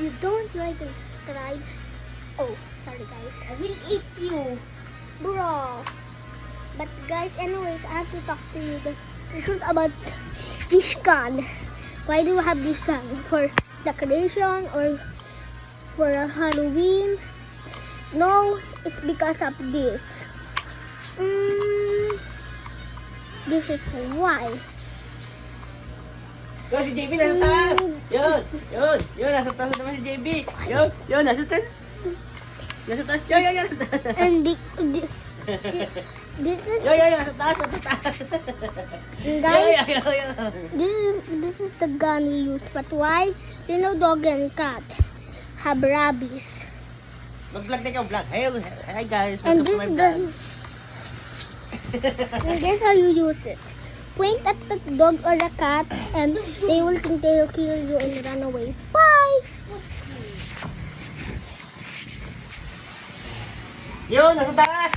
you don't like and subscribe, oh, sorry guys, I will eat you, bro. But guys, anyways, I have to talk to you. This is about this gun. Why do you have this gun? For decoration or for a Halloween? No, it's because of this. This is why. Yun, si JB nasa taas. Yun, nasa taas naman si JB. Yun, nasa taas. Nasa taas. Yun. And this is Yun, nasa taas. guys. Yun. This is the gun we use. But why? You know, dog and cat have rabies. Mag-vlog na ikaw, vlog. Hi guys. And Welcome this to is my the. vlog. And guess how you use it. Point at the dog or the cat, and they will think they will kill you and run away. Bye. Yun, nasa taas.